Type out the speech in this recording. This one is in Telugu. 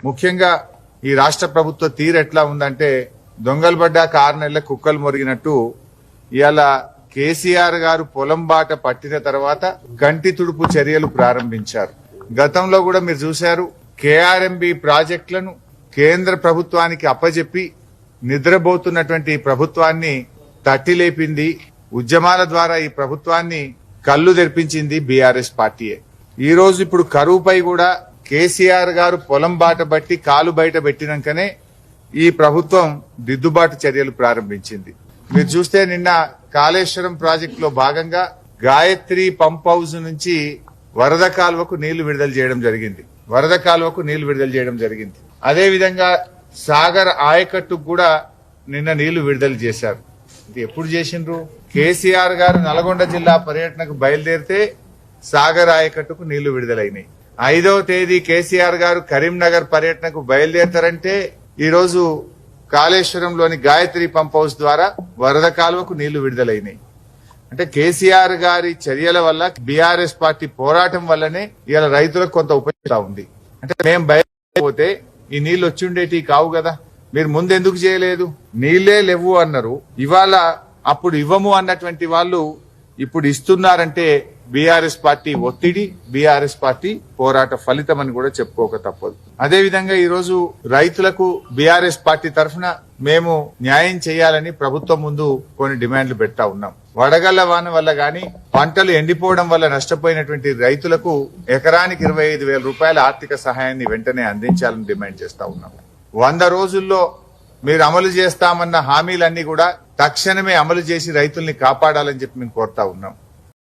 ముఖ్యంగా ఈ రాష్ట్ర ప్రభుత్వ తీరు ఎట్లా ఉందంటే దొంగలు పడ్డాక 6 నెలల కుక్కలు మొరిగినట్టు ఇవాళ కేసీఆర్ గారు పొలం బాట పట్టిన తర్వాత కంటి తుడుపు చర్యలు ప్రారంభించారు. గతంలో కూడా మీరు చూశారు, కేఆర్ఎంబి ప్రాజెక్టులను కేంద్ర ప్రభుత్వానికి అప్పజెప్పి నిద్రపోతున్నటువంటి ఈ ప్రభుత్వాన్ని తట్టి లేపింది, ఉద్యమాల ద్వారా ఈ ప్రభుత్వాన్ని కళ్ళు తెరిపించింది బీఆర్ఎస్ పార్టీయే. ఈ రోజు ఇప్పుడు కరువుపై కూడా కేసీఆర్ గారు పొలం బాట బట్టి కాలు బయట పెట్టినాకనే ఈ ప్రభుత్వం దిద్దుబాటు చర్యలు ప్రారంభించింది. మీరు చూస్తే నిన్న కాళేశ్వరం ప్రాజెక్టులో భాగంగా గాయత్రి పంప్ హౌస్ నుంచి వరద కాలువకు నీళ్లు విడుదల చేయడం జరిగింది. అదే విధంగా సాగర్ ఆయకట్టుకు కూడా నిన్న నీళ్లు విడుదల చేశారు. ఇది ఎప్పుడు చేసిండ్రు? కేసీఆర్ గారు నల్గొండ జిల్లా పర్యటనకు బయలుదేరితే సాగర్ ఆయకట్టుకు నీళ్లు విడుదలైనాయి. 5వ తేదీ కేసీఆర్ గారు కరీంనగర్ పర్యటనకు బయలుదేరతారంటే ఈ రోజు కాళేశ్వరంలోని గాయత్రి పంప్ హౌస్ ద్వారా వరద కాలువకు నీళ్లు విడుదలైనాయి. అంటే కేసీఆర్ గారి చర్యల వల్ల, బీఆర్ఎస్ పార్టీ పోరాటం వల్లనే ఇవాళ రైతులకు కొంత ఉపయోగం ఉంది. అంటే మేము బయలుదేరిపోతే ఈ నీళ్లు వచ్చిండేటి కావు కదా, మీరు ముందెందుకు చేయలేదు? నీళ్లే లేవు అన్నారు, ఇవాళ అప్పుడు ఇవ్వము అన్నటువంటి వాళ్ళు ఇప్పుడు ఇస్తున్నారంటే బీఆర్ఎస్ పార్టీ ఒత్తిడి, బీఆర్ఎస్ పార్టీ పోరాట ఫలితం అని కూడా చెప్పుకోక తప్పదు. అదేవిధంగా ఈ రోజు రైతులకు బీఆర్ఎస్ పార్టీ తరఫున మేము న్యాయం చేయాలని ప్రభుత్వం ముందు కొన్ని డిమాండ్లు పెడతా ఉన్నాం. వడగళ్ల వాన వల్ల గాని, పంటలు ఎండిపోవడం వల్ల నష్టపోయినటువంటి రైతులకు ఎకరానికి 25,000 రూపాయల ఆర్థిక సహాయాన్ని వెంటనే అందించాలని డిమాండ్ చేస్తా ఉన్నాం. 100 రోజుల్లో మీరు అమలు చేస్తామన్న హామీలన్నీ కూడా తక్షణమే అమలు చేసి రైతుల్ని కాపాడాలని చెప్పి మేము కోరుతా ఉన్నాం.